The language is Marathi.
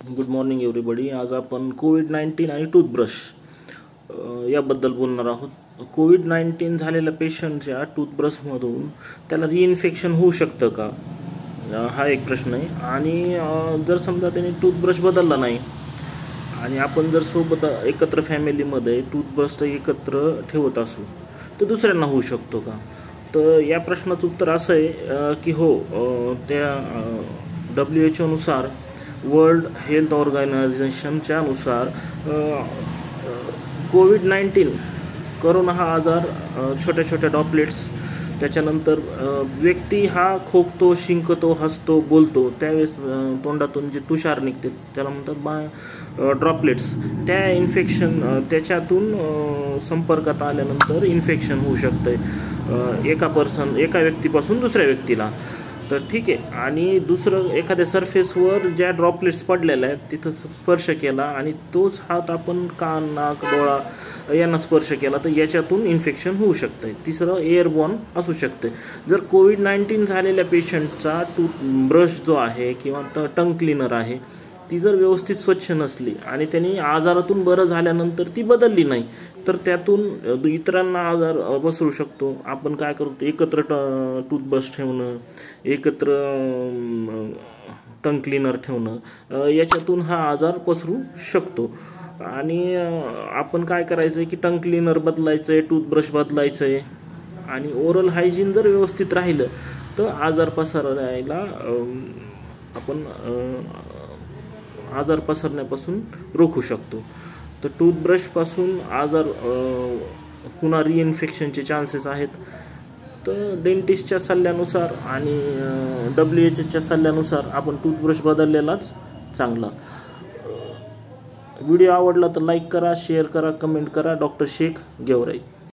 Good morning everybody. आज आपण कोविड-19 आणि टूथब्रश याबद्दल बोलणार आहोत. कोविड-19 झालेल्या पेशंटच्या टूथब्रशमधून त्याला रिइन्फेक्शन होऊ शकतं का, हा एक प्रश्न आहे. आणि जर समजा त्याने टूथब्रश बदलला नाही आणि आपण जर सोबत एकत्र फॅमिलीमध्ये टूथब्रश एकत्र ठेवत असू तर दुसऱ्यांना होऊ शकतो का. तर या प्रश्नाचं उत्तर असं आहे की हो, त्या WHO नुसार, वर्ल्ड हेल्थ ऑर्गनायझेशनच्या नुसार कोविड-19 कोरोना हा आजार छोट्या छोट्या ड्रॉपलेट्स, त्याच्यानंतर व्यक्ती हा खोकतो, शिंकतो, हसतो, बोलतो त्यावेळेस तोंडातून जे तुषार निघते त्याला म्हणतात ड्रॉपलेट्स. त्या इन्फेक्शन त्याच्यातून संपर्कात आल्यानंतर इन्फेक्शन होऊ शकतं एका व्यक्तीपासून दुसऱ्या व्यक्तीला. तर ठीक आहे. आणि दुसरं, एखाद्या सरफेसवर ज्या ड्रॉपलेट्स पडलेल्या आहेत तिथं स्पर्श केला आणि तोच हात आपण कान, नाक, डोळा यांना स्पर्श केला तर याच्यातून इन्फेक्शन होऊ शकतं. तिसरं, एअरबॉर्न असू शकते. जर कोविड-19 झालेल्या पेशंटचा टूथब्रश जो आहे किंवा टंग क्लीनर आहे ती जर व्यवस्थित स्वच्छ नसली आणि त्यांनी आजारातून बरं झाल्यानंतर ती बदलली नाही तर त्यातून इतरांना आजार पसरू शकतो. आपण काय करतो, एकत्र टूथब्रश ठेवणं, एकत्र टंग क्लीनर ठेवणं, याच्यातून हा आजार पसरू शकतो. आणि आपण काय करायचं आहे की टंग क्लीनर बदलायचं आहे, टूथब्रश बदलायचं आहे आणि ओरल हायजीन जर व्यवस्थित राहिलं तर आजार पसरण्यापासून रोखू शकतो. तर टूथब्रशपासून आजार पुन्हा रिइन्फेक्शनचे चान्सेस आहेत. तर डेंटिस्टच्या सल्ल्यानुसार आणि WHO सल्ल्यानुसार आपण टूथब्रश बदललेलाच चांगला. व्हिडिओ आवडला तर लाईक करा, शेअर करा, कमेंट करा. डॉक्टर शेख गेवराई.